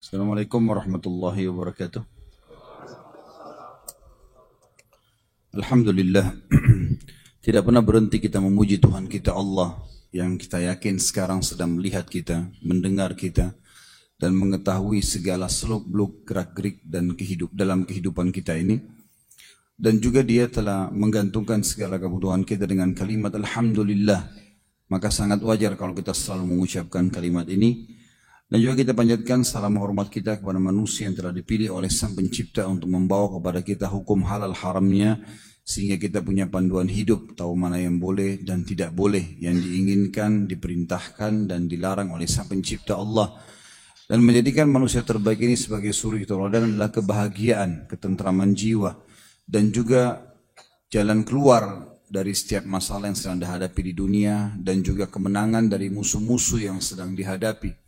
Assalamualaikum warahmatullahi wabarakatuh. Alhamdulillah, tidak pernah berhenti kita memuji Tuhan kita Allah yang kita yakin sekarang sedang melihat kita, mendengar kita, dan mengetahui segala seluk-beluk gerak-gerik dan dalam kehidupan kita ini. Dan juga dia telah menggantungkan segala kebutuhan kita dengan kalimat Alhamdulillah. Maka sangat wajar kalau kita selalu mengucapkan kalimat ini. Dan juga kita panjatkan salam hormat kita kepada manusia yang telah dipilih oleh Sang Pencipta untuk membawa kepada kita hukum halal haramnya, sehingga kita punya panduan hidup, tahu mana yang boleh dan tidak boleh, yang diinginkan, diperintahkan dan dilarang oleh Sang Pencipta Allah. Dan menjadikan manusia terbaik ini sebagai suri tauladan adalah kebahagiaan, ketentraman jiwa, dan juga jalan keluar dari setiap masalah yang sedang dihadapi di dunia, dan juga kemenangan dari musuh-musuh yang sedang dihadapi.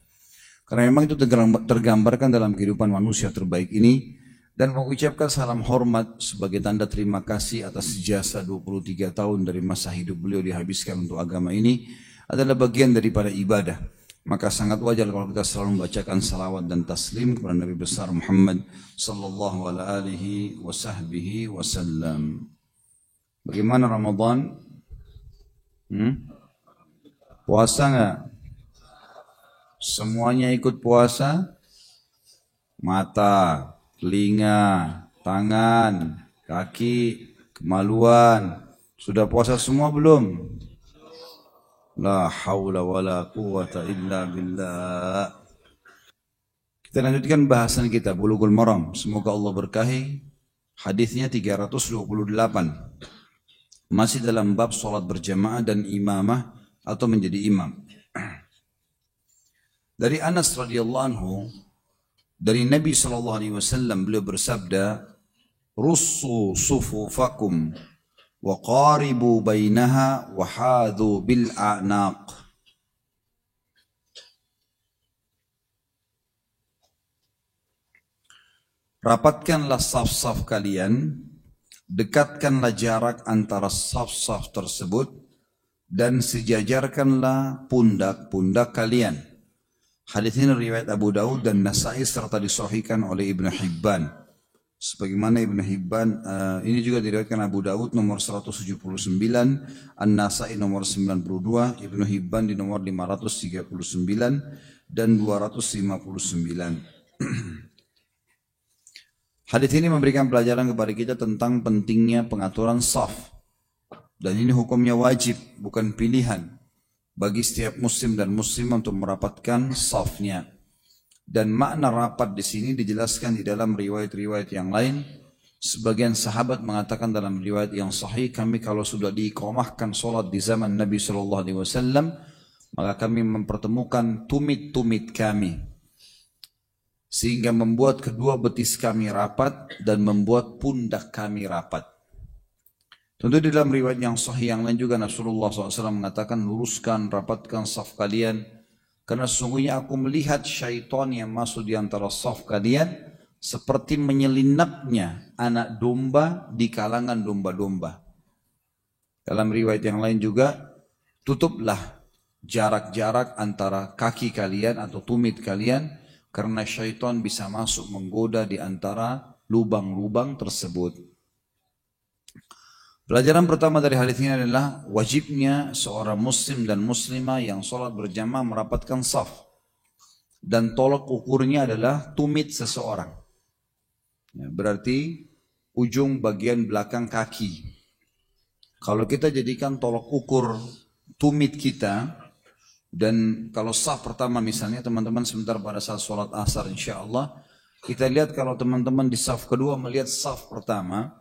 Karena memang itu tergambarkan dalam kehidupan manusia terbaik ini, dan mengucapkan salam hormat sebagai tanda terima kasih atas jasa 23 tahun dari masa hidup beliau dihabiskan untuk agama ini adalah bagian daripada ibadah. Maka sangat wajar kalau kita selalu membacakan salawat dan taslim kepada Nabi besar Muhammad sallallahu alaihi wasallam. Bagaimana Ramadan? Puasa enggak? Semuanya ikut puasa? Mata, telinga, tangan, kaki, kemaluan. Sudah puasa semua belum? La haula wa la quwata illa billah. Kita lanjutkan bahasan kita Bulughul Maram. Semoga Allah berkahi. Hadisnya 328. Masih dalam bab salat berjamaah dan imamah atau menjadi imam. Dari Anas radhiyallahu anhu, dari Nabi sallallahu alaihi wasallam beliau bersabda, "Russu sufufakum wa qaribu bainaha wa hadhu bil a'naq." Rapatkanlah saf-saf kalian, dekatkanlah jarak antara saf-saf tersebut, dan sejajarkanlah pundak-pundak kalian. Hadis ini riwayat Abu Daud dan Nasai serta disahihkan oleh Ibnu Hibban. Sebagaimana Ibnu Hibban, ini juga diriwayatkan Abu Daud nomor 179, An-Nasai nomor 92, Ibnu Hibban di nomor 539 dan 259. Hadis ini memberikan pelajaran kepada kita tentang pentingnya pengaturan saf. Dan ini hukumnya wajib, bukan pilihan bagi setiap muslim dan muslimah untuk merapatkan safnya. Dan makna rapat di sini dijelaskan di dalam riwayat-riwayat yang lain. Sebagian sahabat mengatakan dalam riwayat yang sahih, kami kalau sudah diiqamahkan solat di zaman Nabi sallallahu alaihi wasallam, maka kami mempertemukan tumit-tumit kami, sehingga membuat kedua betis kami rapat dan membuat pundak kami rapat. Tentu di dalam riwayat yang sahih yang lain juga Rasulullah SAW mengatakan, luruskan, rapatkan saf kalian, karena sesungguhnya aku melihat syaitan yang masuk di antara saf kalian seperti menyelinapnya anak domba di kalangan domba-domba. Dalam riwayat yang lain juga, tutuplah jarak-jarak antara kaki kalian atau tumit kalian, karena syaitan bisa masuk menggoda di antara lubang-lubang tersebut. Pelajaran pertama dari hadis ini adalah wajibnya seorang muslim dan muslimah yang sholat berjamaah merapatkan saf. Dan tolak ukurnya adalah tumit seseorang. Ya, berarti ujung bagian belakang kaki. Kalau kita jadikan tolak ukur tumit kita, dan kalau saf pertama misalnya teman-teman sebentar pada saat sholat asar insya Allah, kita lihat kalau teman-teman di saf kedua melihat saf pertama,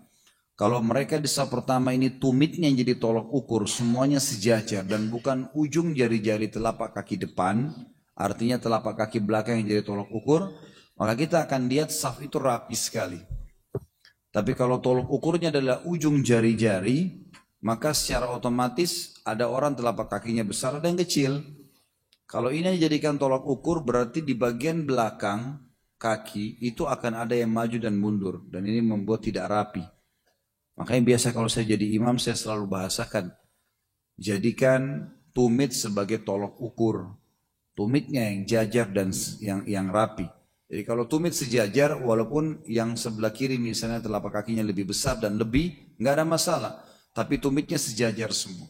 kalau mereka di saf pertama ini tumitnya yang jadi tolak ukur, semuanya sejajar dan bukan ujung jari-jari telapak kaki depan, artinya telapak kaki belakang yang jadi tolak ukur, maka kita akan lihat saf itu rapi sekali. Tapi kalau tolak ukurnya adalah ujung jari-jari, maka secara otomatis ada orang telapak kakinya besar dan kecil. Kalau ini dijadikan tolak ukur, berarti di bagian belakang kaki itu akan ada yang maju dan mundur, dan ini membuat tidak rapi. Makanya biasa kalau saya jadi imam, saya selalu bahasakan, jadikan tumit sebagai tolok ukur. Tumitnya yang jajar dan yang rapi. Jadi kalau tumit sejajar, walaupun yang sebelah kiri misalnya telapak kakinya lebih besar dan lebih, nggak ada masalah. Tapi tumitnya sejajar semua.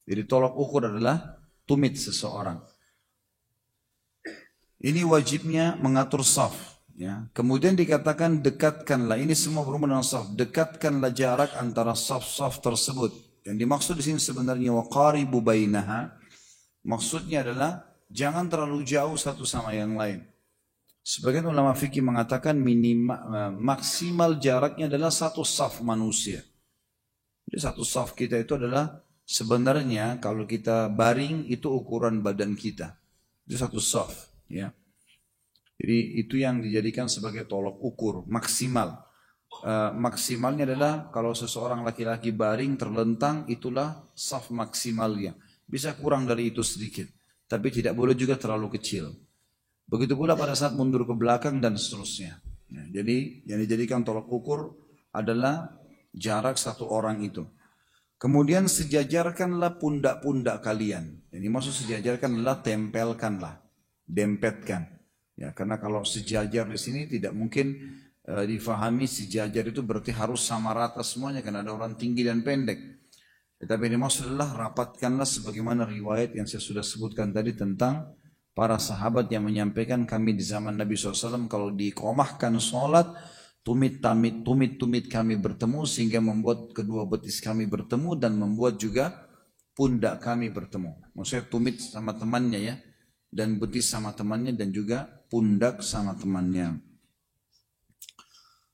Jadi tolok ukur adalah tumit seseorang. Ini wajibnya mengatur saf. Ya. Kemudian dikatakan dekatkanlah, ini semua berhubungan dengan saf. Dekatkanlah jarak antara saf-saf tersebut. Yang dimaksud di sini sebenarnya waqaribu bainaha. Maksudnya adalah jangan terlalu jauh satu sama yang lain. Sebagian ulama fikih mengatakan maksimal jaraknya adalah satu saf manusia. Jadi satu saf kita itu adalah sebenarnya kalau kita baring itu ukuran badan kita. Itu satu saf. Ya. Jadi itu yang dijadikan sebagai tolok ukur maksimal. Maksimalnya adalah kalau seseorang laki-laki baring terlentang itulah saf maksimalnya. Bisa kurang dari itu sedikit. Tapi tidak boleh juga terlalu kecil. Begitu pula pada saat mundur ke belakang dan seterusnya. Ya, jadi yang dijadikan tolok ukur adalah jarak satu orang itu. Kemudian sejajarkanlah pundak-pundak kalian. Ini maksud sejajarkan adalah tempelkanlah, dempetkan. Ya, karena kalau sejajar di sini tidak mungkin difahami sejajar itu berarti harus sama rata semuanya karena ada orang tinggi dan pendek. Tetapi ini maksud adalah rapatkanlah sebagaimana riwayat yang saya sudah sebutkan tadi tentang para sahabat yang menyampaikan kami di zaman Nabi SAW kalau dikomahkan sholat, tumit kami bertemu sehingga membuat kedua betis kami bertemu dan membuat juga pundak kami bertemu. Maksudnya tumit sama temannya ya, dan betis sama temannya dan juga pundak sama temannya.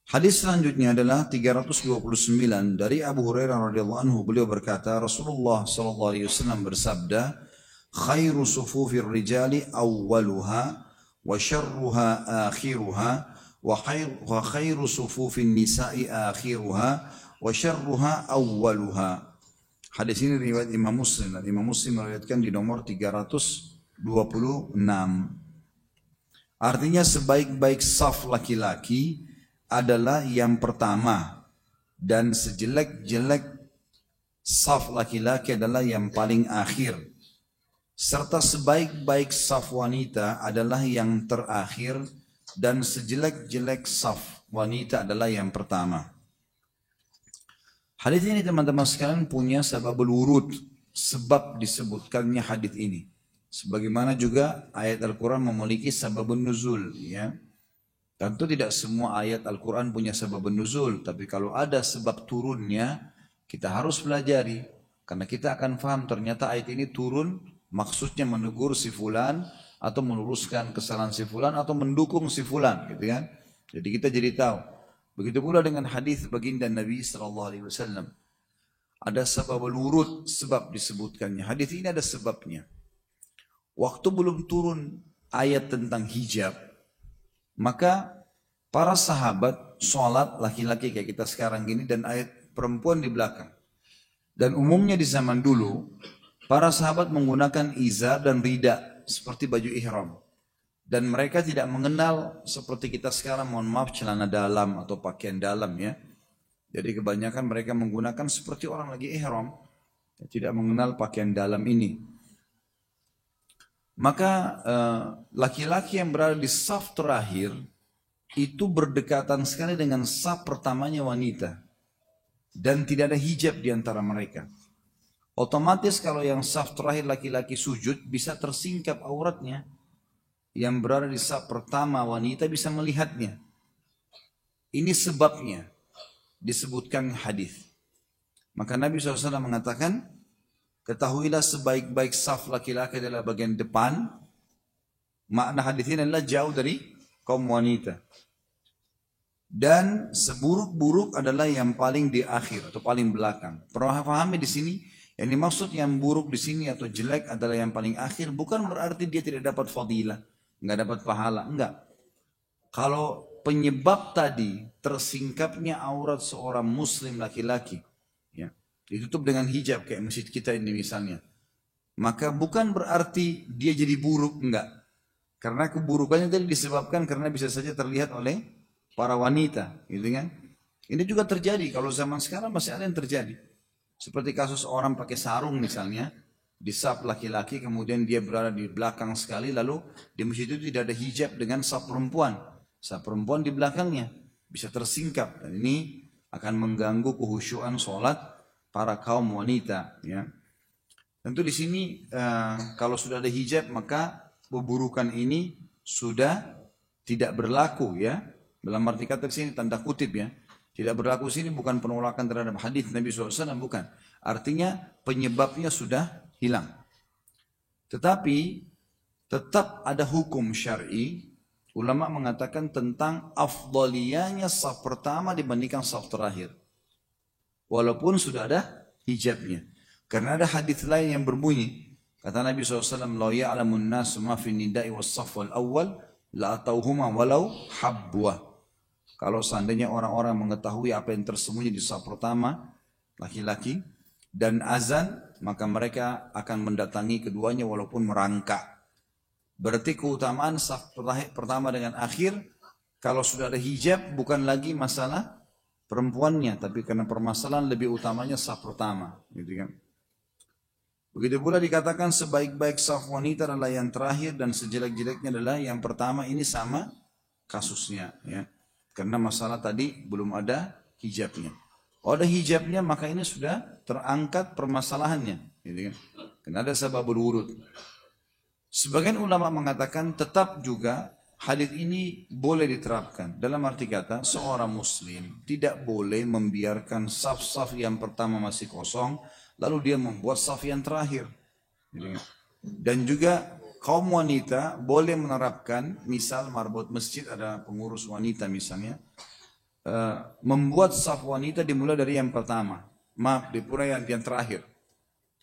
Hadis selanjutnya adalah 329 dari Abu Hurairah radhiyallahu anhu, beliau berkata Rasulullah SAW bersabda, khairu sufufir rijali awwaluha wa syarruha akhiruha wa khairu sufufin nisa'i akhiruha wa syarruha awwaluha. Hadis ini riwayat Imam Muslim. Imam Muslim meriwayatkan di nomor 326. Artinya sebaik-baik saf laki-laki adalah yang pertama dan sejelek-jelek saf laki-laki adalah yang paling akhir. Serta sebaik-baik saf wanita adalah yang terakhir dan sejelek-jelek saf wanita adalah yang pertama. Hadis ini teman-teman sekalian punya sababul wurud, sebab disebutkannya hadis ini. Sebagaimana juga ayat Al-Quran memiliki sababun nuzul. Ya. Tentu tidak semua ayat Al-Quran punya sababun nuzul, tapi kalau ada sebab turunnya kita harus pelajari. Karena kita akan paham ternyata ayat ini turun maksudnya menegur si fulan atau meluruskan kesalahan si fulan atau mendukung si fulan, gitu kan? Jadi kita jadi tahu. Begitu pula dengan hadis baginda Nabi SAW. Ada sababul wurud, sebab disebutkannya. Hadis ini ada sebabnya. Waktu belum turun ayat tentang hijab, maka para sahabat sholat laki-laki kayak kita sekarang gini dan ayat perempuan di belakang. Dan umumnya di zaman dulu para sahabat menggunakan izar dan rida seperti baju ihram. Dan mereka tidak mengenal seperti kita sekarang, mohon maaf, celana dalam atau pakaian dalam ya. Jadi kebanyakan mereka menggunakan seperti orang lagi ihram. Tidak mengenal pakaian dalam ini. Maka laki-laki yang berada di saf terakhir itu berdekatan sekali dengan saf pertamanya wanita. Dan tidak ada hijab di antara mereka. Otomatis kalau yang saf terakhir laki-laki sujud bisa tersingkap auratnya. Yang berada di saf pertama wanita bisa melihatnya. Ini sebabnya disebutkan hadis. Maka Nabi SAW mengatakan, ketahuilah sebaik-baik saf laki-laki adalah bagian depan. Makna hadis ini adalah jauh dari kaum wanita. Dan seburuk-buruk adalah yang paling di akhir atau paling belakang. Perlu pahami di sini. Yang dimaksud yang buruk di sini atau jelek adalah yang paling akhir, bukan berarti dia tidak dapat fadilah, nggak dapat pahala, enggak. Kalau penyebab tadi tersingkapnya aurat seorang muslim laki-laki, ya, ditutup dengan hijab kayak masjid kita ini misalnya, maka bukan berarti dia jadi buruk, enggak. Karena keburukannya tadi disebabkan karena bisa saja terlihat oleh para wanita, gitu kan? Ini juga terjadi kalau zaman sekarang masih ada yang terjadi. Seperti kasus orang pakai sarung misalnya, di saf laki-laki, kemudian dia berada di belakang sekali, lalu di masjid itu tidak ada hijab dengan saf perempuan. Saf perempuan di belakangnya bisa tersingkap, dan ini akan mengganggu kehusyuan sholat para kaum wanita. Ya. Tentu di sini kalau sudah ada hijab maka keburukan ini sudah tidak berlaku, ya. Dalam arti kata di sini tanda kutip, ya. Tidak berlaku sini bukan penolakan terhadap hadis Nabi SAW, bukan. Artinya penyebabnya sudah hilang. Tetapi tetap ada hukum syar'i. Ulama mengatakan tentang afdaliyahnya saf pertama dibandingkan saf terakhir. Walaupun sudah ada hijabnya. Karena ada hadis lain yang berbunyi, kata Nabi SAW, "La ya'lamun nasu ma fi nida'i was saf wal awwal la atauhuma walau habwa." Kalau seandainya orang-orang mengetahui apa yang tersembunyi di saf pertama laki-laki dan azan, maka mereka akan mendatangi keduanya walaupun merangkak. Berarti keutamaan saf pertama dengan akhir, kalau sudah ada hijab bukan lagi masalah perempuannya, tapi karena permasalahan lebih utamanya saf pertama, gitu kan. Begitu pula dikatakan sebaik-baik saf wanita adalah yang terakhir dan sejelek-jeleknya adalah yang pertama. Ini sama kasusnya, ya. Karena masalah tadi belum ada hijabnya. Kalau ada hijabnya maka ini sudah terangkat permasalahannya, gitu kan. Karena ada sebab berurut. Sebagian ulama mengatakan tetap juga hadis ini boleh diterapkan. Dalam arti kata seorang muslim tidak boleh membiarkan saf-saf yang pertama masih kosong lalu dia membuat saf yang terakhir. Dan juga kaum wanita boleh menerapkan, misal marbot masjid ada pengurus wanita misalnya, membuat saf wanita dimulai dari yang pertama, dimulai yang terakhir.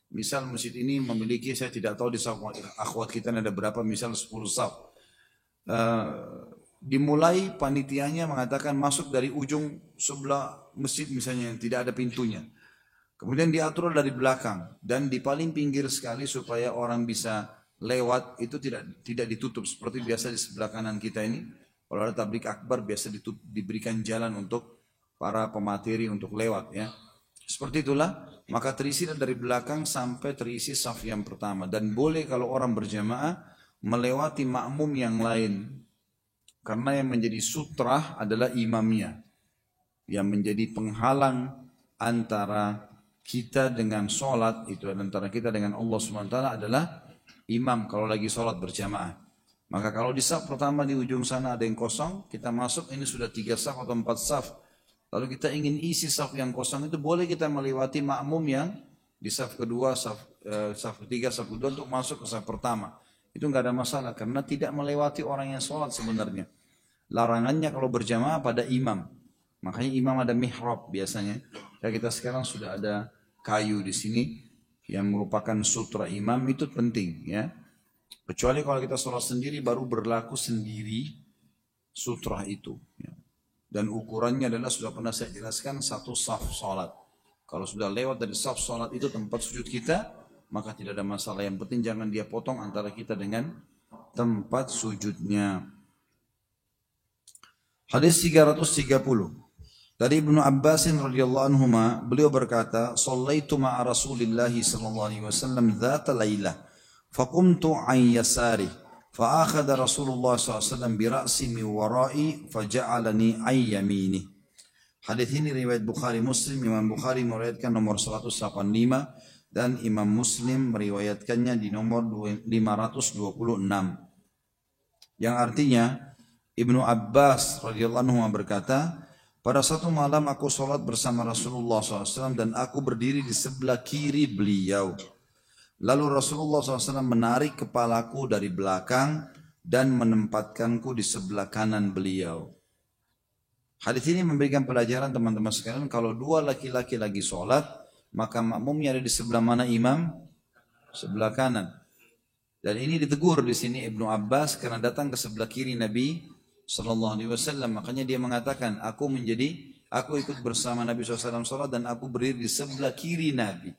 Misal masjid ini memiliki, saya tidak tahu di saf akhwat kita ada berapa, misal 10 saf. Dimulai panitianya mengatakan masuk dari ujung sebelah masjid misalnya yang tidak ada pintunya. Kemudian diatur dari belakang dan di paling pinggir sekali supaya orang bisa lewat itu tidak ditutup seperti biasa di sebelah kanan kita ini. Kalau ada tablik akbar biasa diberikan jalan untuk para pemateri untuk lewat, ya. Seperti itulah, maka terisi dari belakang sampai terisi saf yang pertama. Dan boleh kalau orang berjamaah melewati makmum yang lain. Karena yang menjadi sutrah adalah imamnya. Yang menjadi penghalang antara kita dengan sholat, itu antara kita dengan Allah SWT adalah imam kalau lagi sholat berjamaah. Maka kalau di saf pertama di ujung sana ada yang kosong, kita masuk ini sudah 3 saf atau 4 saf. Lalu kita ingin isi saf yang kosong itu, boleh kita melewati makmum yang di saf kedua, saf ketiga, saf kedua untuk masuk ke saf pertama. Itu nggak ada masalah karena tidak melewati orang yang sholat sebenarnya. Larangannya kalau berjamaah pada imam. Makanya imam ada mihrab biasanya. Ya, kita sekarang sudah ada kayu di sini yang merupakan sutra imam, itu penting, ya. Kecuali kalau kita sholat sendiri baru berlaku sendiri sutra itu, ya. Dan ukurannya adalah sudah pernah saya jelaskan 1 saf sholat. Kalau sudah lewat dari saf sholat itu tempat sujud kita, maka tidak ada masalah. Yang penting jangan dia potong antara kita dengan tempat sujudnya. Hadis 330 dari Ibnu Abbas radhiyallahu anhuma, beliau berkata, "Shallaitu ma'a Rasulillah sallallahu alaihi wasallam dzata lailah, faqumtu an yasari, fa akhadha Rasulullah sallallahu alaihi wasallam bi ra'si min wara'i, fa ja'alani an yamini." Hadis ini riwayat Bukhari Muslim. Imam Bukhari meriwayatkan nomor 185 dan Imam Muslim meriwayatkannya di nomor 526. Yang artinya Ibnu Abbas radhiyallahu anhu berkata, pada satu malam aku sholat bersama Rasulullah SAW dan aku berdiri di sebelah kiri beliau. Lalu Rasulullah SAW menarik kepalaku dari belakang dan menempatkanku di sebelah kanan beliau. Hadis ini memberikan pelajaran teman-teman sekalian, kalau 2 laki-laki lagi sholat, maka makmumnya ada di sebelah mana imam? Sebelah kanan. Dan ini ditegur di sini Ibnu Abbas karena datang ke sebelah kiri Nabi Sallallahu Alaihi Wasallam. Makanya dia mengatakan, aku ikut bersama Nabi SAW sholat dan aku berdiri di sebelah kiri Nabi.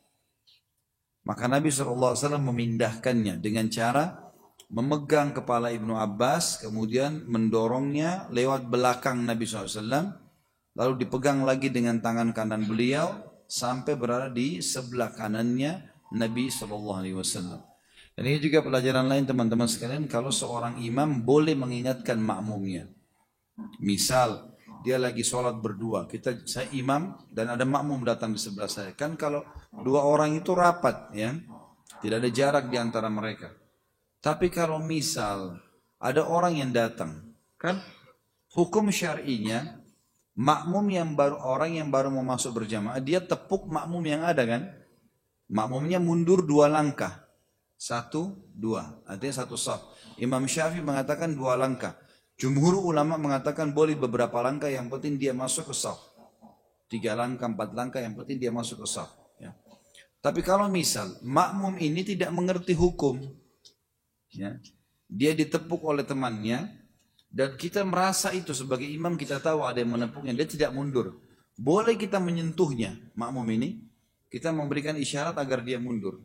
Maka Nabi SAW memindahkannya dengan cara memegang kepala Ibnu Abbas, kemudian mendorongnya lewat belakang Nabi SAW, lalu dipegang lagi dengan tangan kanan beliau sampai berada di sebelah kanannya Nabi SAW. Dan ini juga pelajaran lain teman-teman sekalian, kalau seorang imam boleh mengingatkan makmumnya. Misal dia lagi sholat berdua, saya imam dan ada makmum datang di sebelah saya. Kan kalau dua orang itu rapat, ya, tidak ada jarak di antara mereka. Tapi kalau misal ada orang yang datang, kan hukum syar'inya makmum yang baru, orang yang baru mau masuk berjamaah, dia tepuk makmum yang ada kan. Makmumnya mundur 2 langkah. 1, 2. Artinya 1 saf. Imam Syafi'i mengatakan 2 langkah. Jumhur ulama mengatakan boleh beberapa langkah, yang penting dia masuk ke saf. 3 langkah, 4 langkah, yang penting dia masuk ke saf. Ya. Tapi kalau misal makmum ini tidak mengerti hukum, ya, dia ditepuk oleh temannya, dan kita merasa itu sebagai imam, kita tahu ada yang menepuknya, dia tidak mundur. Boleh kita menyentuhnya, makmum ini, kita memberikan isyarat agar dia mundur.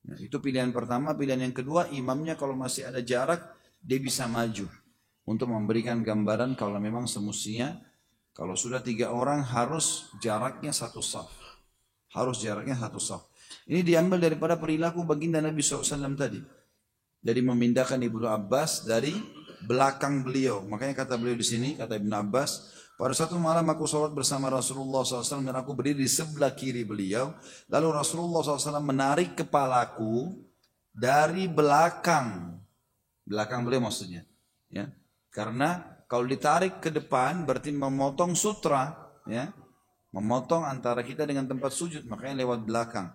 Nah, itu pilihan pertama. Pilihan yang kedua, imamnya kalau masih ada jarak, dia bisa maju untuk memberikan gambaran kalau memang semestinya kalau sudah 3 orang harus jaraknya 1 saf. Harus jaraknya 1 saf. Ini diambil daripada perilaku baginda Nabi SAW tadi. Dari memindahkan Ibnu Abbas dari belakang beliau. Makanya kata beliau di sini, kata Ibnu Abbas, pada satu malam aku sholat bersama Rasulullah SAW dan aku berdiri di sebelah kiri beliau. Lalu Rasulullah SAW menarik kepalaku dari belakang. Belakang beliau maksudnya. Ya. Karena kalau ditarik ke depan berarti memotong sutra. Ya. Memotong antara kita dengan tempat sujud. Makanya lewat belakang.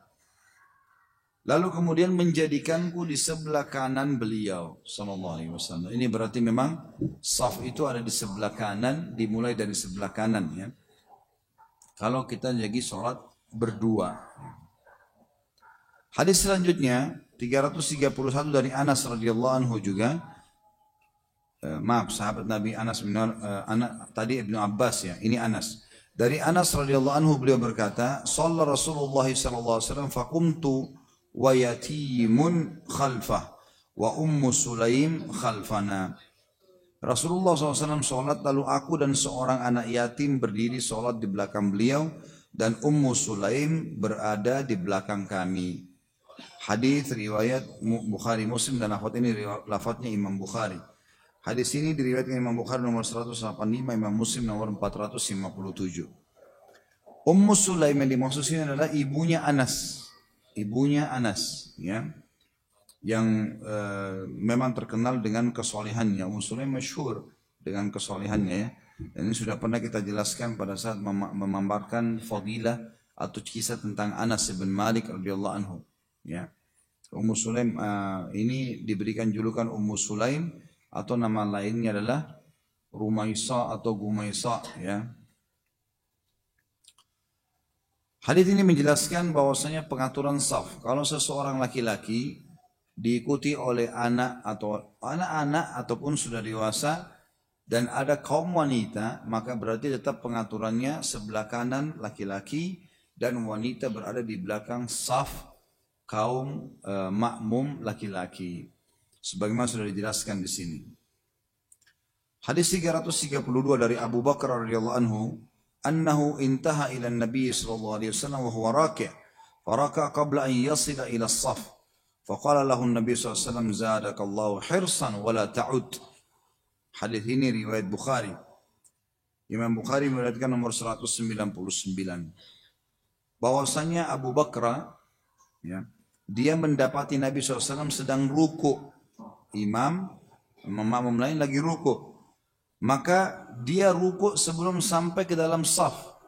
Lalu kemudian menjadikanku di sebelah kanan beliau sallallahu alaihi wasallam. Ini berarti memang saf itu ada di sebelah kanan, dimulai dari sebelah kanan, ya. Kalau kita lagi sholat berdua. Hadis selanjutnya 331 dari Anas radhiyallahu anhu juga. Sahabat Nabi Anas bin tadi Ibnu Abbas, ya. Ini Anas. Dari Anas radhiyallahu anhu beliau berkata, "Shalla Rasulullah sallallahu alaihi wasallam faqumtu wa yatimun khalfah wa ummu Sulaim khalfana." Rasulullah SAW sholat, lalu aku dan seorang anak yatim berdiri sholat di belakang beliau dan Ummu Sulaim berada di belakang kami. Hadis riwayat Bukhari Muslim, dan lafadznya Imam Bukhari. Hadis ini diriwayatkan Imam Bukhari nomor 185, Imam Muslim nomor 457. Ummu Sulaim yang dimaksud sini adalah ibunya Anas. Ibunya Anas, ya, yang memang terkenal dengan kesolehannya. Ummu Sulaim masyhur dengan kesolehannya, ya. Dan ini sudah pernah kita jelaskan pada saat memaparkan fadilah atau kisah tentang Anas bin Malik radhiyallahu anhu, ya. Ummu Sulaim ini diberikan julukan Ummu Sulaim atau nama lainnya adalah Rumaisa atau Gumaisa, ya. Hadis ini menjelaskan bahwasanya pengaturan saf, kalau seseorang laki-laki diikuti oleh anak-anak ataupun sudah dewasa dan ada kaum wanita, maka berarti tetap pengaturannya sebelah kanan laki-laki dan wanita berada di belakang saf kaum makmum laki-laki. Sebagaimana sudah dijelaskan di sini. Hadis 332 dari Abu Bakar radhiyallahu anhu, annahu intaha ila Nabi sallallahu alaihi wasallam wa huwa raki', faraka qabla an yasila ila as-saf. Faqala lahu Nabi sallallahu alaihi wasallam, zadakallahu hirsan wa la ta'ud. Hadis ini riwayat Bukhari. Imam Bukhari meriwayatkan nomor 199. Bahwasanya Abu Bakar, ya, dia mendapati Nabi SAW sedang ruku. Imam lain lagi ruku. Maka dia ruku sebelum sampai ke dalam saf.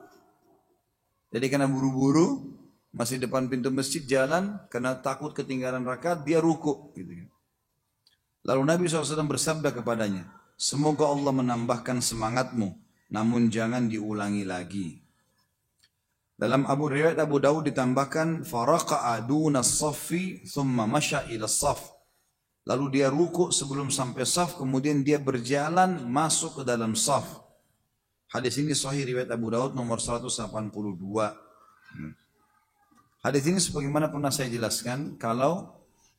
Jadi karena buru-buru, masih depan pintu masjid jalan, karena takut ketinggalan rakaat, dia ruku. Gitu. Lalu Nabi SAW bersabda kepadanya, semoga Allah menambahkan semangatmu, namun jangan diulangi lagi. Dalam riwayat Abu Dawud ditambahkan, faraqa'a duna as-saffi thumma masya ila as-saff. Lalu dia ruku sebelum sampai saf, kemudian dia berjalan masuk ke dalam saf. Hadis ini sahih riwayat Abu Dawud nomor 182. Hadis ini sebagaimana pernah saya jelaskan, kalau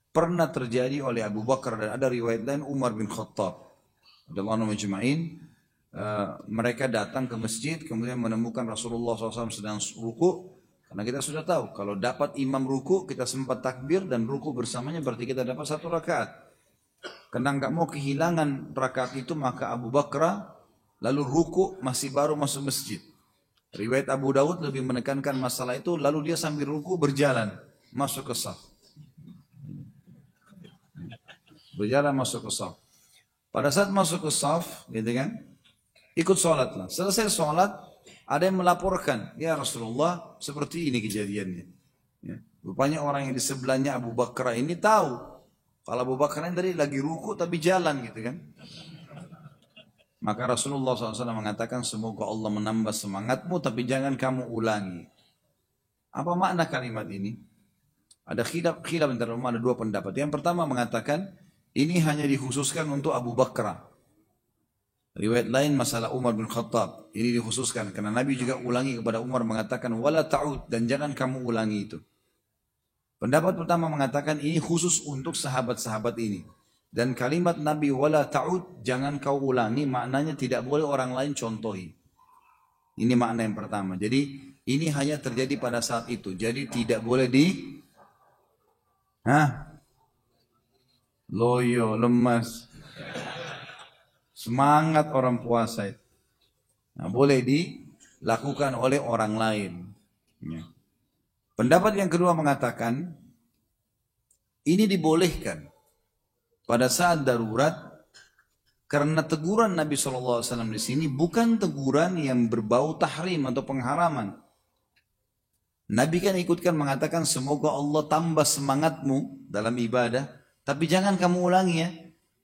pernah terjadi oleh Abu Bakar dan ada riwayat lain Umar bin Khattab radhiyallahu anhu majma'in, mereka datang ke masjid kemudian menemukan Rasulullah SAW sedang ruku, Karena kita sudah tahu, kalau dapat imam ruku, kita sempat takbir dan ruku bersamanya berarti kita dapat 1 rakaat. Karena nggak mau kehilangan rakaat itu, maka Abu Bakar lalu ruku masih baru masuk masjid. Riwayat Abu Daud lebih menekankan masalah itu, lalu dia sambil ruku berjalan masuk ke saf. Berjalan masuk ke saf. Pada saat masuk ke saf, gitu kan, ikut sholat lah. Selesai sholat, ada yang melaporkan, ya Rasulullah, seperti ini kejadiannya. Ya. Rupanya orang yang di sebelahnya Abu Bakar ini tahu kalau Abu Bakar ini tadi lagi ruku tapi jalan gitu kan. Maka Rasulullah SAW mengatakan, semoga Allah menambah semangatmu tapi jangan kamu ulangi. Apa makna kalimat ini? Ada khilaf antara ulama, ada 2 pendapat. Yang pertama mengatakan ini hanya dikhususkan untuk Abu Bakar. Riwayat lain masalah Umar bin Khattab. Ini dikhususkan karena Nabi juga ulangi kepada Umar mengatakan wala ta'ud, dan jangan kamu ulangi itu. Pendapat pertama mengatakan ini khusus untuk sahabat-sahabat ini. Dan kalimat Nabi wala ta'ud, jangan kau ulangi, maknanya tidak boleh orang lain contohi. Ini makna yang pertama. Jadi ini hanya terjadi pada saat itu. Jadi tidak boleh loyo, lemas, semangat orang puasa itu. Nah, boleh dilakukan oleh orang lain. Ya. Pendapat yang kedua mengatakan ini dibolehkan pada saat darurat karena teguran Nabi SAW di sini bukan teguran yang berbau tahrim atau pengharaman. Nabi kan ikutkan mengatakan semoga Allah tambah semangatmu dalam ibadah, tapi jangan kamu ulangi ya.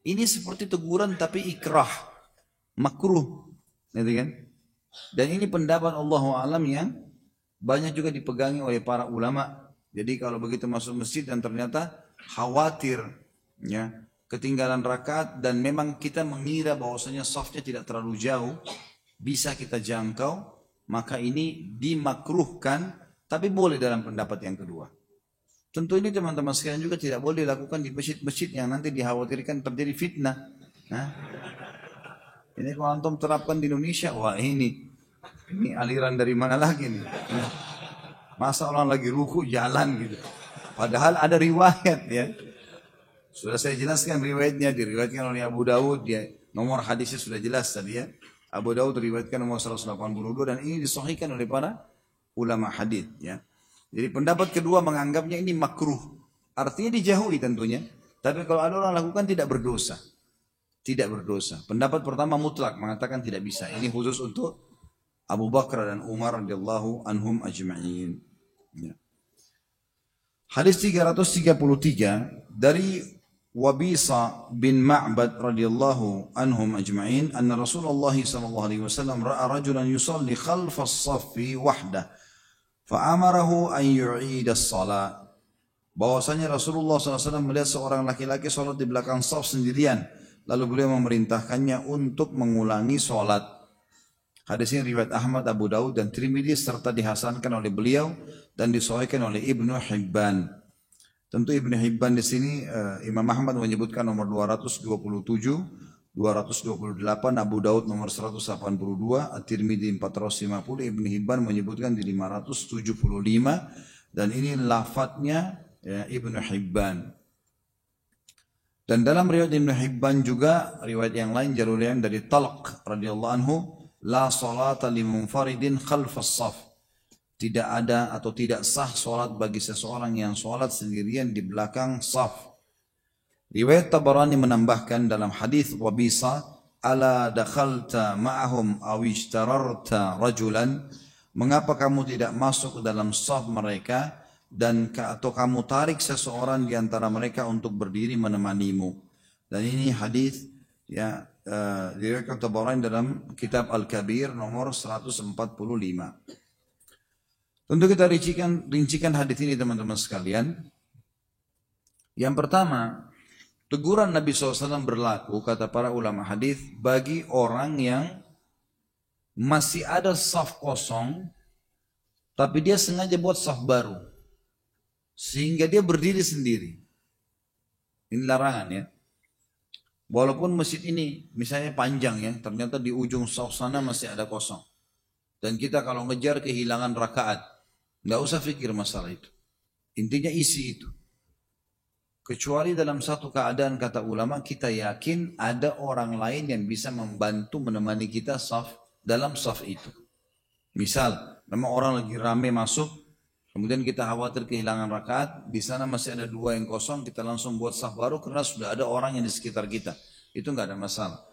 Ini seperti teguran tapi ikrah, makruh, gitu kan? Dan ini pendapat Allahu a'lam yang banyak juga dipegangi oleh para ulama. Jadi kalau begitu masuk masjid dan ternyata khawatir ya ketinggalan rakaat dan memang kita mengira bahwasanya safnya tidak terlalu jauh, bisa kita jangkau, maka ini dimakruhkan, tapi boleh dalam pendapat yang kedua. Tentu ini teman-teman sekalian juga tidak boleh dilakukan di masjid-masjid yang nanti dikhawatirkan terjadi fitnah. Nah, ini kalau antum terapkan di Indonesia, wah ini aliran dari mana lagi nih? Masa orang lagi ruku jalan gitu. Padahal ada riwayat ya. Sudah saya jelaskan riwayatnya, diriwayatkan oleh Abu Daud, ya. Nomor hadisnya sudah jelas tadi ya. Abu Daud diriwayatkan nomor 182 dan ini disahihkan oleh para ulama hadis ya. Jadi pendapat kedua menganggapnya ini makruh. Artinya dijauhi tentunya. Tapi kalau ada orang lakukan tidak berdosa. Tidak berdosa. Pendapat pertama mutlak mengatakan tidak bisa. Ini khusus untuk Abu Bakar dan Umar radhiyallahu anhum ajma'in. Ya. Hadis 333 dari Wabisa bin Ma'bad radhiyallahu anhum ajma'in anna Rasulullah sallallahu alaihi wasallam ra'a rajulan yusalli khalfa as-saffi wahdah fa'amarahu an yu'ida as-salat. Bahwasanya Rasulullah SAW melihat seorang laki-laki sholat di belakang saf sendirian, lalu beliau memerintahkannya untuk mengulangi sholat. Hadis ini riwayat Ahmad, Abu Daud dan Tirmidzi serta dihasankan oleh beliau dan disahihkan oleh Ibnu Hibban. Tentu Ibnu Hibban di sini Imam Ahmad menyebutkan nomor 227, 228, Abu Daud nomor 182, At-Tirmidzi 450, Ibnu Hibban menyebutkan di 575 dan ini lafadznya ya, Ibnu Hibban. Dan dalam riwayat Ibnu Hibban juga riwayat yang lain jalur yang dari Talq radhiyallahu anhu, la salata limunfaridin khalfas saf. Tidak ada atau tidak sah solat bagi seseorang yang solat sendirian di belakang saf. Riwayat Tabarani menambahkan dalam hadis Wabisa, ala dakhalta ma'ahum aw ishtararta rajulan, mengapa kamu tidak masuk ke dalam saf mereka dan atau kamu tarik seseorang di antara mereka untuk berdiri menemanimu. Dan ini hadis ya diriwayatkan Tabarani dalam kitab Al-Kabir nomor 145. Tentu kita rincikan hadis ini teman-teman sekalian. Yang pertama, teguran Nabi SAW berlaku, kata para ulama hadis, bagi orang yang masih ada saf kosong, tapi dia sengaja buat saf baru, sehingga dia berdiri sendiri. Ini larangan ya. Walaupun masjid ini misalnya panjang ya, ternyata di ujung saf sana masih ada kosong. Dan kita kalau ngejar kehilangan rakaat. Nggak usah pikir masalah itu. Intinya isi itu. Kecuali dalam satu keadaan kata ulama kita yakin ada orang lain yang bisa membantu menemani kita dalam saf itu. Misal, memang orang lagi rame masuk, kemudian kita khawatir kehilangan rakaat, di sana masih ada 2 yang kosong, kita langsung buat saf baru karena sudah ada orang yang di sekitar kita. Itu nggak ada masalah.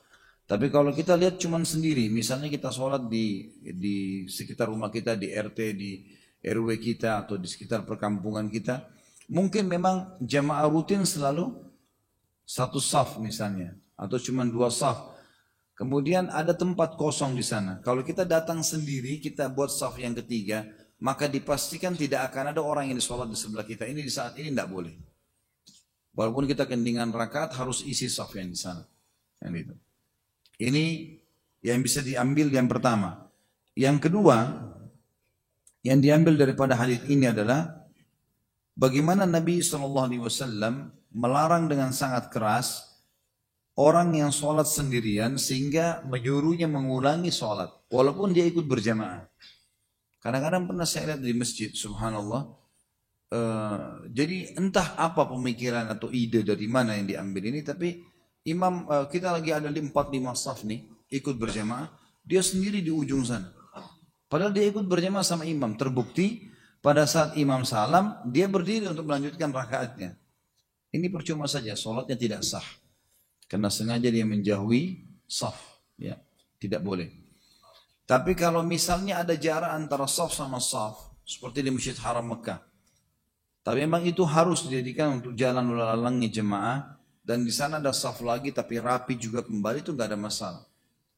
Tapi kalau kita lihat cuman sendiri, misalnya kita sholat di sekitar rumah kita, di RT, di RW kita, atau di sekitar perkampungan kita, mungkin memang jamaah rutin selalu satu saf misalnya, atau cuma 2 saf. Kemudian ada tempat kosong di sana. Kalau kita datang sendiri, kita buat saf yang ketiga, maka dipastikan tidak akan ada orang yang sholat di sebelah kita. Ini di saat ini tidak boleh. Walaupun kita kendingan rakaat harus isi saf yang di sana. Yang itu. Ini yang bisa diambil yang pertama. Yang kedua, yang diambil daripada hadis ini adalah bagaimana Nabi SAW melarang dengan sangat keras orang yang sholat sendirian sehingga menyuruhnya mengulangi sholat. Walaupun dia ikut berjamaah. Kadang-kadang pernah saya lihat di masjid, subhanallah. Jadi entah apa pemikiran atau ide dari mana yang diambil ini. Tapi imam kita lagi ada di 4-5 saf nih, ikut berjamaah. Dia sendiri di ujung sana. Padahal dia ikut berjamaah sama imam. Terbukti pada saat imam salam, dia berdiri untuk melanjutkan rakaatnya. Ini percuma saja, sholatnya tidak sah. Karena sengaja dia menjauhi saf. Ya, tidak boleh. Tapi kalau misalnya ada jarak antara saf sama saf, seperti di Masjid Haram Mekah. Tapi memang itu harus dijadikan untuk jalan lalu lalangnya jemaah. Dan di sana ada saf lagi tapi rapi juga kembali, itu nggak ada masalah.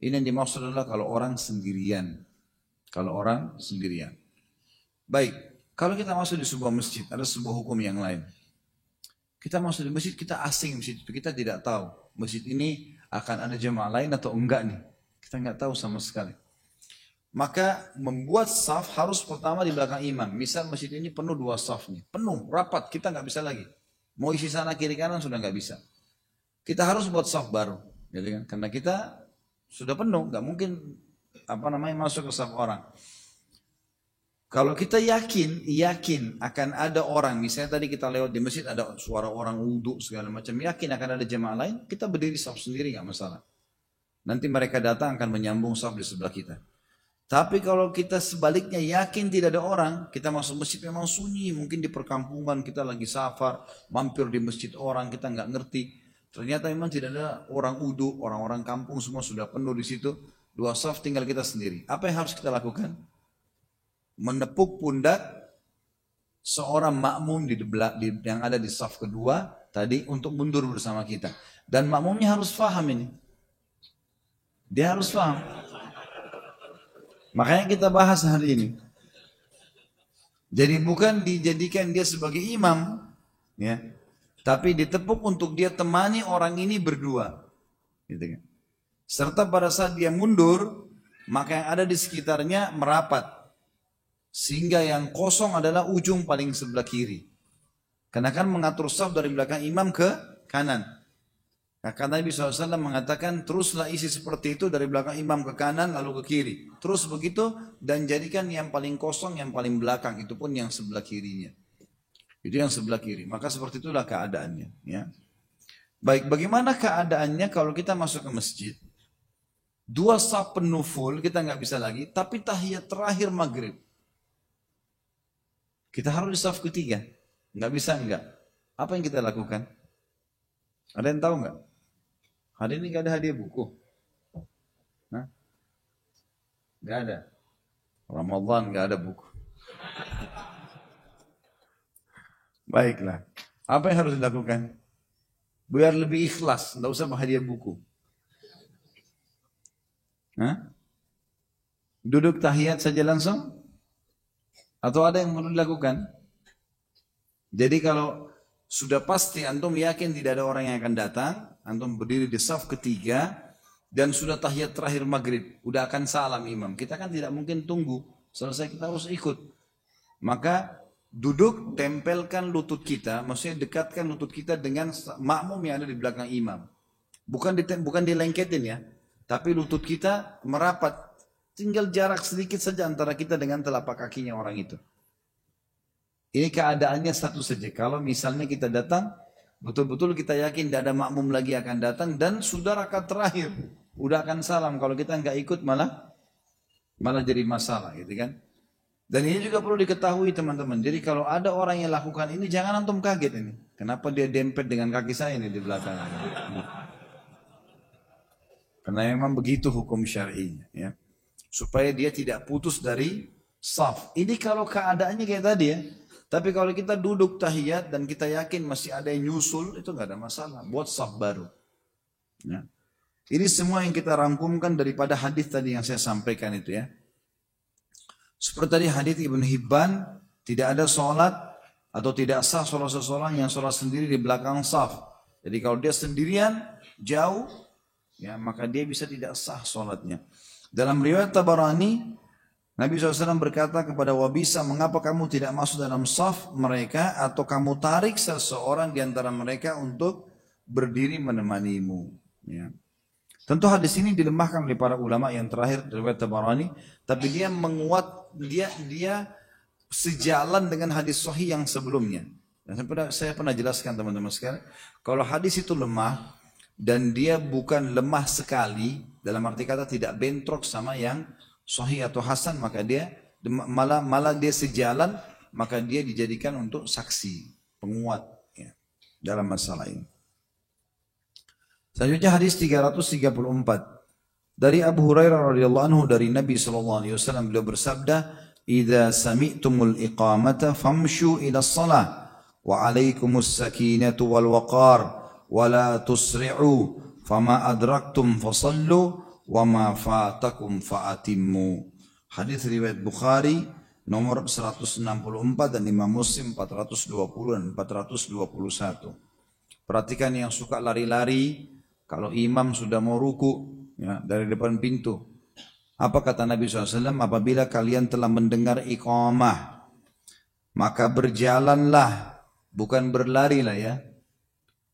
Ini yang dimaksud adalah kalau orang sendirian. Kalau orang sendirian. Baik. Kalau kita masuk di sebuah masjid, ada sebuah hukum yang lain. Kita masuk di masjid, kita asing masjid itu. Kita tidak tahu masjid ini akan ada jemaah lain atau enggak nih. Kita nggak tahu sama sekali. Maka membuat saf harus pertama di belakang imam. Misal masjid ini penuh 2 saf nih. Penuh, rapat, kita nggak bisa lagi. Mau isi sana kiri kanan sudah nggak bisa. Kita harus buat saf baru. Gitu kan? Karena kita sudah penuh, nggak mungkin masuk ke saf orang. Kalau kita yakin akan ada orang, misalnya tadi kita lewat di masjid ada suara orang wudhu segala macam, yakin akan ada jemaah lain, kita berdiri saf sendiri nggak masalah. Nanti mereka datang akan menyambung saf di sebelah kita. Tapi kalau kita sebaliknya yakin tidak ada orang, kita masuk masjid memang sunyi, mungkin di perkampungan kita lagi safar, mampir di masjid orang kita nggak ngerti, ternyata memang tidak ada orang wudhu, orang-orang kampung semua sudah penuh di situ, 2 saf tinggal kita sendiri. Apa yang harus kita lakukan? Menepuk pundak seorang makmum yang ada di saf kedua tadi untuk mundur bersama kita. Dan makmumnya harus paham ini. Dia harus paham. Makanya kita bahas hari ini. Jadi bukan dijadikan dia sebagai imam, ya, tapi ditepuk untuk dia temani orang ini berdua. Gitu kan. Serta pada saat dia mundur, maka yang ada di sekitarnya merapat. Sehingga yang kosong adalah ujung paling sebelah kiri. Karena kan mengatur saf dari belakang imam ke kanan. Nah, karena Nabi SAW mengatakan teruslah isi seperti itu dari belakang imam ke kanan lalu ke kiri. Terus begitu dan jadikan yang paling kosong yang paling belakang itu pun yang sebelah kirinya. Itu yang sebelah kiri. Maka seperti itulah keadaannya. Ya. Baik, bagaimana keadaannya kalau kita masuk ke masjid? 2 saf penuh full kita nggak bisa lagi. Tapi tahiyat terakhir maghrib. Kita harus di saf ketiga. Nggak bisa enggak. Apa yang kita lakukan? Ada yang tahu nggak? Hari ini nggak ada hadiah buku. Hah? Nggak ada. Ramadan nggak ada buku. Baiklah. Apa yang harus dilakukan? Biar lebih ikhlas, nggak usah hadiah buku. Hah? Duduk tahiyat saja langsung? Atau ada yang perlu dilakukan? Jadi kalau sudah pasti antum yakin tidak ada orang yang akan datang, antum berdiri di saf ketiga dan sudah tahiyat terakhir maghrib, udah akan salam imam. Kita kan tidak mungkin tunggu, selesai kita harus ikut. Maka duduk, tempelkan lutut kita, maksudnya dekatkan lutut kita dengan makmum yang ada di belakang imam. Bukan dilengketin ya, tapi lutut kita merapat. Tinggal jarak sedikit saja antara kita dengan telapak kakinya orang itu. Ini keadaannya satu saja. Kalau misalnya kita datang, betul-betul kita yakin tidak ada makmum lagi akan datang dan sudah rakaat terakhir, udah akan salam. Kalau kita nggak ikut malah jadi masalah, gitu kan? Dan ini juga perlu diketahui teman-teman. Jadi kalau ada orang yang lakukan ini, jangan antum kaget ini. Kenapa dia dempet dengan kaki saya ini di belakang? Karena memang begitu hukum syar'inya, ya. Supaya dia tidak putus dari saf. Ini kalau keadaannya kayak tadi ya. Tapi kalau kita duduk tahiyat dan kita yakin masih ada yang nyusul, itu nggak ada masalah. Buat saf baru. Ya. Ini semua yang kita rangkumkan daripada hadis tadi yang saya sampaikan itu ya. Seperti tadi hadis Ibn Hibban, tidak ada sholat atau tidak sah sholat seseorang yang sholat sendiri di belakang saf. Jadi kalau dia sendirian, jauh, ya maka dia bisa tidak sah sholatnya. Dalam riwayat Tabarani, Nabi SAW berkata kepada Wabisa, mengapa kamu tidak masuk dalam saf mereka atau kamu tarik seseorang di antara mereka untuk berdiri menemanimu. Ya. Tentu hadis ini dilemahkan oleh para ulama yang terakhir riwayat Tabarani, tapi dia menguat, dia sejalan dengan hadis sahih yang sebelumnya. Dan saya pernah jelaskan teman-teman sekalian, kalau hadis itu lemah dan dia bukan lemah sekali, dalam arti kata tidak bentrok sama yang sahih atau hasan, maka dia malah dia sejalan, maka dia dijadikan untuk saksi, penguat ya, dalam masalah ini. Selanjutnya hadis 334 dari Abu Hurairah radhiyallahu anhu dari Nabi sallallahu alaihi wasallam, beliau bersabda, "Idza sami'tumul iqamata famshu ila shalah wa 'alaikumus sakinatu wal waqar wa la tusri'u fama adraktum fasallu wa ma fatakum fa'atimmu." Hadis riwayat Bukhari nomor 164 dan Imam Muslim 420 dan 421. Perhatikan yang suka lari-lari. Kalau imam sudah mau ruku ya, dari depan pintu, apa kata Nabi SAW? Apabila kalian telah mendengar iqamah, maka berjalanlah, bukan berlarilah ya.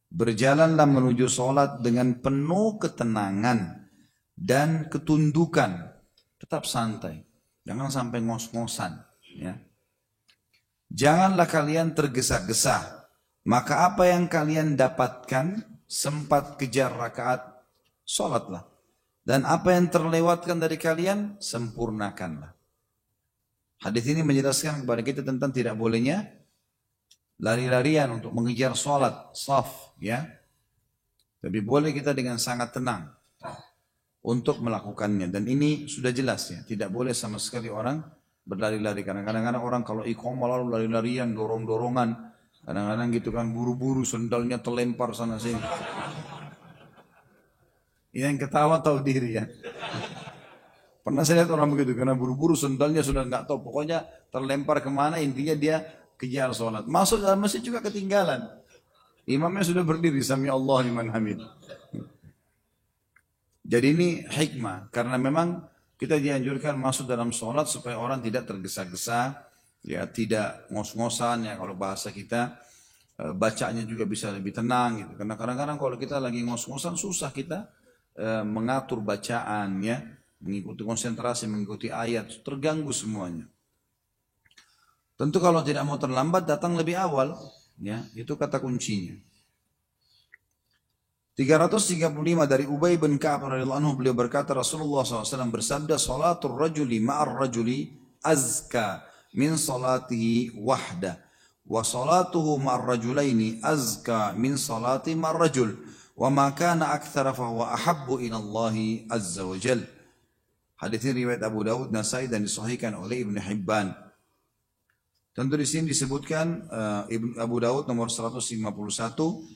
Berjalanlah menuju sholat dengan penuh ketenangan dan ketundukan. Tetap santai, jangan sampai ngos-ngosan ya. Janganlah kalian tergesa-gesa, maka apa yang kalian dapatkan sempat kejar rakaat, sholatlah. Dan apa yang terlewatkan dari kalian, sempurnakanlah. Hadis ini menjelaskan kepada kita tentang tidak bolehnya lari-larian untuk mengejar sholat, saf, ya. Tapi boleh kita dengan sangat tenang untuk melakukannya. Dan ini sudah jelas ya, tidak boleh sama sekali orang berlari-lari. Karena kadang-kadang orang kalau iqamah lalu lari-larian, dorong-dorongan, kadang-kadang gitu kan, buru-buru sendalnya terlempar sana sini. Yang ketawa tahu diri ya. Pernah saya lihat orang begitu, karena buru-buru sendalnya sudah nggak tahu, pokoknya terlempar kemana, intinya dia kejar sholat. Masuk dalam masjid juga ketinggalan. Imamnya sudah berdiri, sami Allah liman hamid. Jadi ini hikmah, karena memang kita dianjurkan masuk dalam sholat supaya orang tidak tergesa-gesa, ya tidak ngos-ngosan ya, kalau bahasa kita bacanya juga bisa lebih tenang gitu. Karena kadang-kadang kalau kita lagi ngos-ngosan susah kita mengatur bacaan ya, mengikuti konsentrasi, mengikuti ayat, terganggu semuanya. Tentu kalau tidak mau terlambat datang lebih awal ya, itu kata kuncinya. 335 dari Ubay bin Ka'ab radhiyallahu anhu, beliau berkata Rasulullah SAW bersabda, "Salatul rajuli ma'ar rajuli azka min salatihi wahda wa salatuhu ma'ar rajulaini azka min salati ma'ar rajul wa ma kana akthara fa huwa ahabbu ila Allah azza wa jal." Hadis ini riwayat Abu Dawud, Nasai dan disahihkan oleh Ibn Hibban. Tentu di sini disebutkan Abu Dawud nomor 151,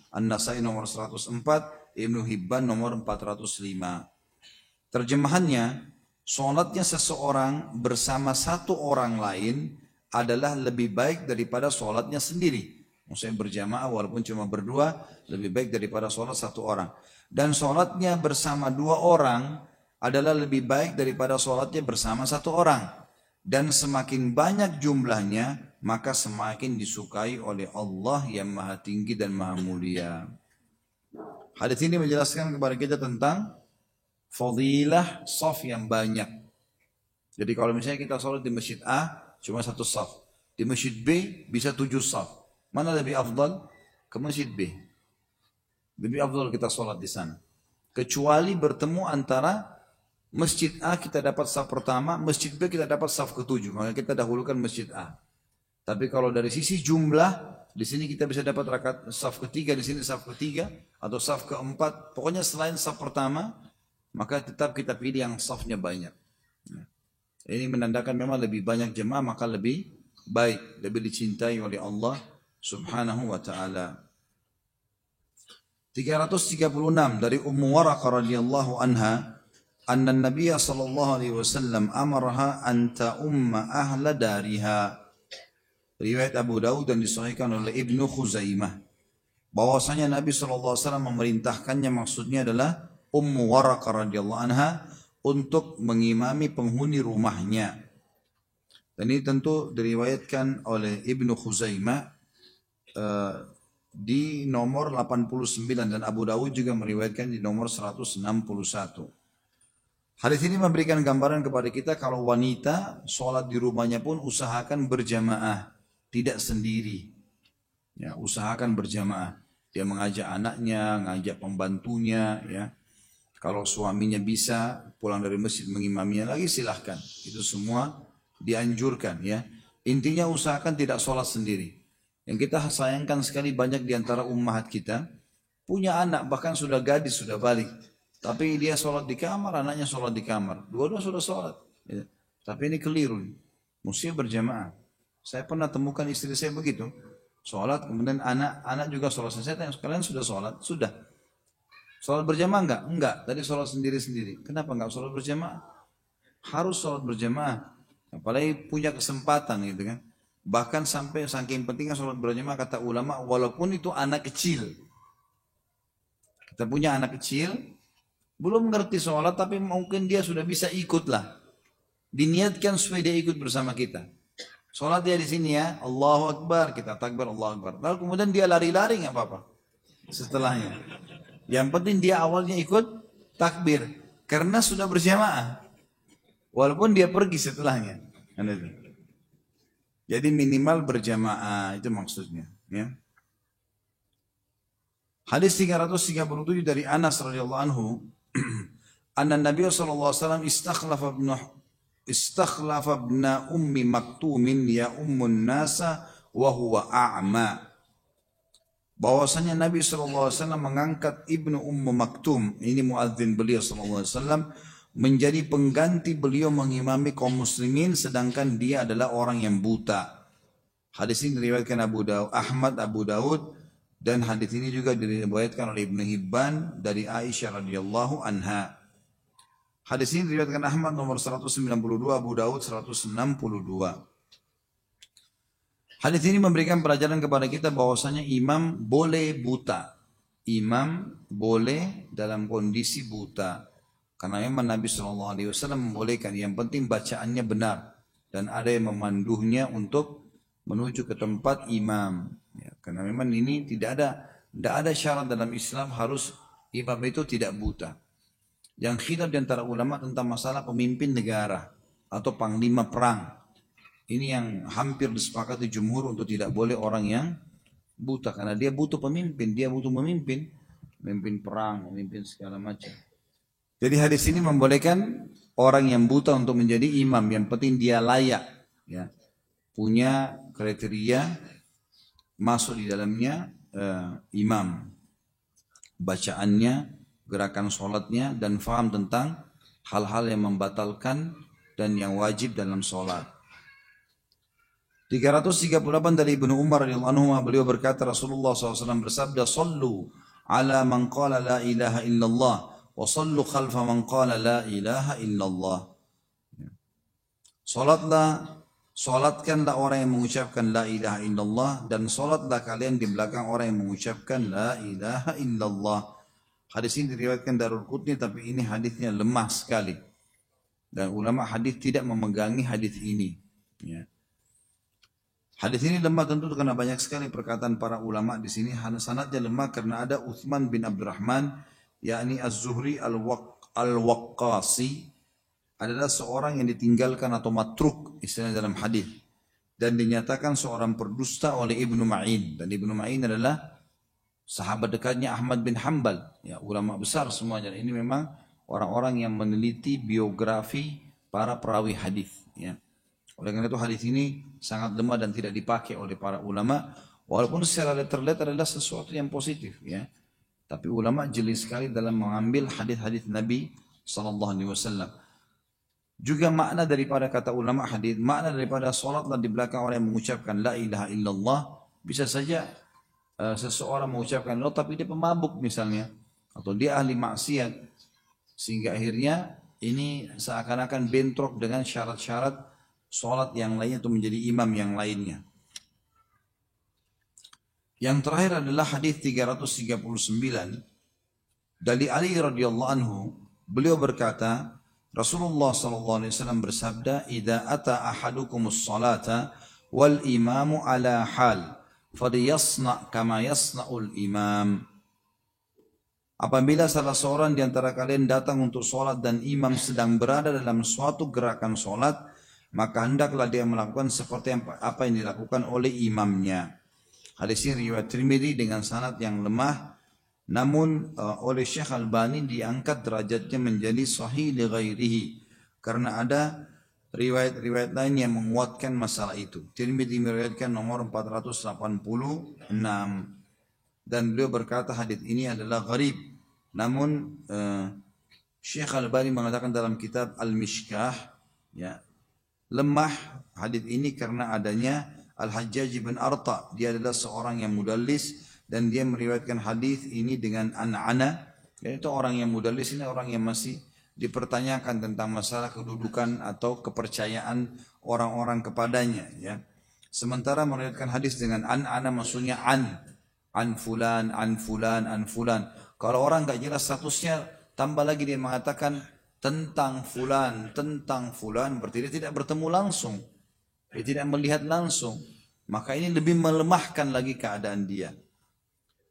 An-Nasai nomor 104, Ibn Hibban nomor 405. Terjemahannya, sholatnya seseorang bersama satu orang lain adalah lebih baik daripada sholatnya sendiri. Maksudnya berjamaah walaupun cuma berdua, lebih baik daripada sholat satu orang. Dan sholatnya bersama dua orang adalah lebih baik daripada sholatnya bersama satu orang. Dan semakin banyak jumlahnya, maka semakin disukai oleh Allah yang maha tinggi dan maha mulia. Hadis ini menjelaskan kepada kita tentang fadilah shaf yang banyak. Jadi kalau misalnya kita sholat di masjid A, cuma satu shaf. Di masjid B bisa 7 saf. Mana lebih afdal? Ke masjid B. Lebih afdal kita sholat di sana. Kecuali bertemu antara masjid A kita dapat saf pertama, masjid B kita dapat saf ke-7. Maka kita dahulukan masjid A. Tapi kalau dari sisi jumlah, di sini kita bisa dapat rakaat saf ketiga, di sini saf ketiga, atau saf keempat. Pokoknya selain saf pertama, maka tetap kita pilih yang safnya banyak. Ini menandakan memang lebih banyak jemaah, maka lebih baik, lebih dicintai oleh Allah subhanahu wa ta'ala. 336 dari Ummu Waraqah radhiyallahu anha, anna Nabiy sallallahu alaihi wasallam amaraha an ta'umma ahla dariha. Riwayat Abu Daud dan disahihkan oleh Ibnu Khuzaimah. Bahwasanya Nabi sallallahu alaihi wasallam memerintahkannya, maksudnya adalah Ummu Waraqah radhiyallahu anha untuk mengimami penghuni rumahnya. Dan ini tentu diriwayatkan oleh Ibnu Khuzaimah di nomor 89 dan Abu Dawud juga meriwayatkan di nomor 161. Hadis ini memberikan gambaran kepada kita kalau wanita sholat di rumahnya pun usahakan berjamaah, tidak sendiri. Ya, usahakan berjamaah. Dia mengajak anaknya, ngajak pembantunya, ya. Kalau suaminya bisa pulang dari masjid mengimaminya lagi, silahkan. Itu semua dianjurkan, ya. Intinya usahakan tidak sholat sendiri. Yang kita sayangkan sekali, banyak di antara ummahat kita punya anak bahkan sudah gadis, sudah balik, tapi dia sholat di kamar, anaknya sholat di kamar, dua-dua sudah sholat, ya. Tapi ini keliru, mesti berjamaah. Saya pernah temukan istri saya begitu, sholat kemudian anak juga sholat. Saya tanya, kalian sudah sholat? Sudah. Sholat berjamaah enggak? Enggak. Tadi sholat sendiri-sendiri. Kenapa enggak sholat berjamaah? Harus sholat berjamaah, apalagi punya kesempatan, gitu kan. Bahkan sampai saking pentingnya sholat berjamaah, kata ulama, walaupun itu anak kecil. Kita punya anak kecil, belum mengerti sholat, tapi mungkin dia sudah bisa ikut lah. Diniatkan supaya dia ikut bersama kita. Sholat dia di sini ya, Allahu Akbar, kita takbir Allahu Akbar. Lalu kemudian dia lari-lari nggak apa-apa setelahnya. Yang penting dia awalnya ikut takbir, karena sudah berjamaah. Walaupun dia pergi setelahnya. Jadi minimal berjamaah, itu maksudnya, ya. Hadis 337 dari Anas radhiyallahu anhu, anna Nabi sallallahu alaihi wasallam istakhlafa ibna ummi maktumin ya ummun nasa wa huwa a'ma. Bahwasanya Nabi sallallahu alaihi wasallam mengangkat Ibnu Ummu Maktum, ini muadzin beliau sallallahu alaihi wasallam, menjadi pengganti beliau mengimami kaum muslimin sedangkan dia adalah orang yang buta. Hadis ini diriwayatkan Ahmad, Abu Daud, dan hadis ini juga diriwayatkan oleh Ibnu Hibban dari Aisyah radhiyallahu anha. Hadis ini diriwayatkan Ahmad nomor 192, Abu Daud 162. Hadis ini memberikan pelajaran kepada kita bahwasanya imam boleh buta. Imam boleh dalam kondisi buta. Karena memang Nabi SAW membolehkan, yang penting bacaannya benar dan ada yang memanduhnya untuk menuju ke tempat imam. Ya, karena memang ini tidak ada syarat dalam Islam harus imam itu tidak buta. Yang khilaf di antara ulama tentang masalah pemimpin negara atau panglima perang. Ini yang hampir disepakati jumhur untuk tidak boleh orang yang buta, karena dia butuh pemimpin, dia butuh memimpin perang, memimpin segala macam. Jadi hadis ini membolehkan orang yang buta untuk menjadi imam, yang penting dia layak, ya, punya kriteria masuk di dalamnya imam, bacaannya, gerakan sholatnya, dan faham tentang hal-hal yang membatalkan dan yang wajib dalam sholat. 338 dari Ibnu Umar radhiyallahu anhu, beliau berkata, Rasulullah SAW bersabda, "Sallu ala man qala la ilaha illallah wa sallu khalfa man qala la ilaha illallah." Salatkanlah orang yang mengucapkan la ilaha illallah, dan salatlah kalian di belakang orang yang mengucapkan la ilaha illallah. Hadis ini diriwayatkan Darul Qutni, tapi ini hadisnya lemah sekali. Dan ulama hadis tidak memegangi hadis ini, ya. Hadis ini lemah tentu karena banyak sekali perkataan para ulama di sini. Sanadnya lemah karena ada Uthman bin Abdurrahman, yakni Az-Zuhri Al-Waqqasi, adalah seorang yang ditinggalkan atau matruk istilahnya dalam hadis. dan dinyatakan seorang pendusta oleh Ibnu Ma'in. Dan Ibnu Ma'in adalah sahabat dekatnya Ahmad bin Hanbal, ya, ulama besar semuanya. Ini memang orang-orang yang meneliti biografi para perawi hadis, ya. Oleh karena itu hadis ini sangat lemah dan tidak dipakai oleh para ulama, walaupun secara terlihat adalah sesuatu yang positif, ya. Tapi ulama jeli sekali dalam mengambil hadis-hadis Nabi sallallahu alaihi wasallam. Juga makna daripada kata ulama hadis, makna daripada salatlah di belakang orang yang mengucapkan la ilaha illallah, bisa saja seseorang mengucapkan la tapi dia pemabuk misalnya, atau dia ahli maksiat, sehingga akhirnya ini seakan-akan bentrok dengan syarat-syarat salat yang lainnya untuk menjadi imam yang lainnya. Yang terakhir adalah hadis 339 dari Ali radhiyallahu anhu, beliau berkata, Rasulullah sallallahu alaihi wasallam bersabda, "Idza ata ahadukumus salata wal imamu ala hal, falyasna kama yasna'ul imam." Apabila salah seorang di antara kalian datang untuk salat dan imam sedang berada dalam suatu gerakan salat, maka hendaklah dia melakukan seperti apa yang dilakukan oleh imamnya. Hadis ini riwayat Tirmidzi dengan sanad yang lemah, namun oleh Syekh Albani diangkat derajatnya menjadi sahih li ghairihi karena ada riwayat-riwayat lain yang menguatkan masalah itu. Tirmidzi meriwayatkan nomor 486 dan beliau berkata hadis ini adalah gharib. Namun Syekh Albani mengatakan dalam kitab Al-Mishkah, ya, lemah hadis ini karena adanya Al-Hajjaj bin Arta. Dia adalah seorang yang mudallis dan dia meriwayatkan hadis ini dengan an-ana. Yaitu orang yang mudallis ini orang yang masih dipertanyakan tentang masalah kedudukan atau kepercayaan orang-orang kepadanya, ya. Sementara meriwayatkan hadis dengan an-ana maksudnya an fulan, an fulan, an fulan. Kalau orang enggak jelas statusnya, tambah lagi dia mengatakan tentang fulan, berarti dia tidak bertemu langsung. Dia tidak melihat langsung. Maka ini lebih melemahkan lagi keadaan dia.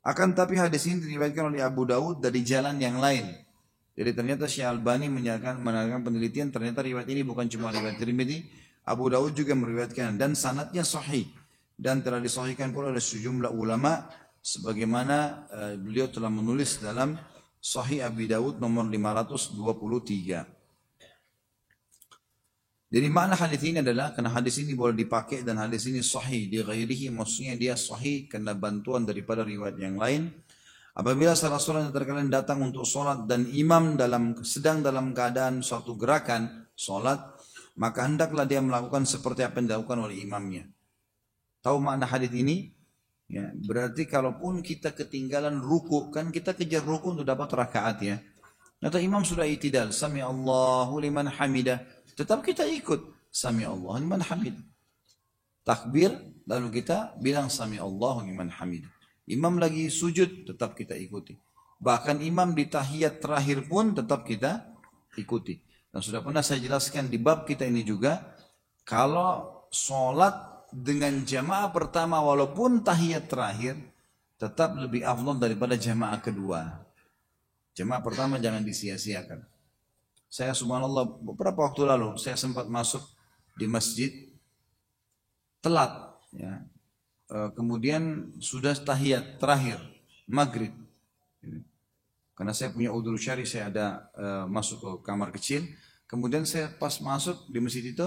Akan tapi hadis ini diriwayatkan oleh Abu Daud dari jalan yang lain. Jadi ternyata Syekh Albani menyatakan penelitian, ternyata riwayat ini bukan cuma riwayat Tirmidzi, Abu Daud juga meriwayatkan dan sanadnya sahih dan telah disahihkan pula oleh sejumlah ulama sebagaimana beliau telah menulis dalam Sahih Abi Daud nomor 523. Jadi makna hadis ini adalah karena hadis ini boleh dipakai dan hadis ini sahih di ghairihi, maksudnya dia sahih karena bantuan daripada riwayat yang lain. Apabila salah seorang antara kalian datang untuk solat dan imam sedang dalam keadaan suatu gerakan solat, maka hendaklah dia melakukan seperti apa yang dilakukan oleh imamnya. Tahu makna hadis ini? Ya, berarti kalaupun kita ketinggalan ruku, kan kita kejar ruku untuk dapat rakaat, ya. Atau imam sudah itidal, sami Allahu liman hamidah, tetap kita ikut sami Allahu liman hamidah. Takbir, lalu kita bilang sami Allahu liman hamidah. Imam lagi sujud, tetap kita ikuti. Bahkan imam di tahiyat terakhir pun tetap kita ikuti. Dan sudah pernah saya jelaskan di bab kita ini juga, kalau sholat dengan jamaah pertama walaupun tahiyat terakhir, tetap lebih afdal daripada jamaah kedua. Jamaah pertama jangan disia-siakan. Saya subhanallah beberapa waktu lalu saya sempat masuk di masjid telat, ya. Kemudian sudah tahiyat terakhir maghrib. Karena saya punya udhur syari, saya ada masuk ke kamar kecil. Kemudian saya pas masuk di masjid itu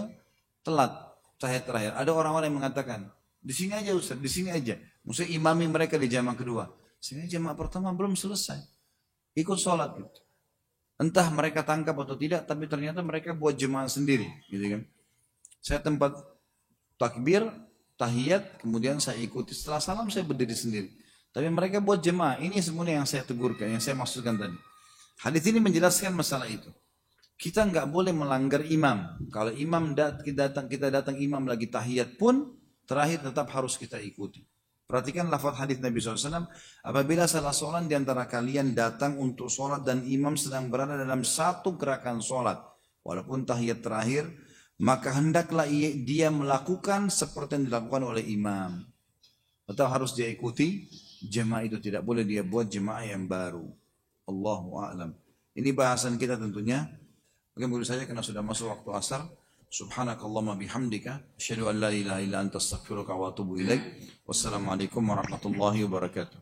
telat tahiyat terakhir. Ada orang-orang yang mengatakan, di sini aja Ustaz, di sini aja. Maksudnya imami mereka di jamaah kedua. Sini jamaah pertama belum selesai. Ikut sholat gitu. Entah mereka tangkap atau tidak, tapi ternyata mereka buat jemaah sendiri, gitu kan. Saya tempat takbir, tahiyat, kemudian saya ikuti. Setelah salam saya berdiri sendiri. Tapi mereka buat jemaah. Ini semuanya yang saya tegurkan, yang saya maksudkan tadi. Hadis ini menjelaskan masalah itu. Kita nggak boleh melanggar imam. Kalau imam kita datang imam lagi tahiyat pun, terakhir tetap harus kita ikuti. Perhatikan lafaz hadis Nabi SAW. Apabila salah seorang di antara kalian datang untuk sholat dan imam sedang berada dalam satu gerakan sholat, walaupun tahiyat terakhir, maka hendaklah dia melakukan seperti yang dilakukan oleh imam. Atau harus dia ikuti jemaah itu, tidak boleh dia buat jemaah yang baru. Allahu a'lam. Ini bahasan kita tentunya. Mungkin baru saja karena sudah masuk waktu asar, Subhanakallahumma bihamdika asyhadu an la ilaha illa anta astaghfiruka wa atubu ilaik. Wassalamualaikum warahmatullahi wabarakatuh.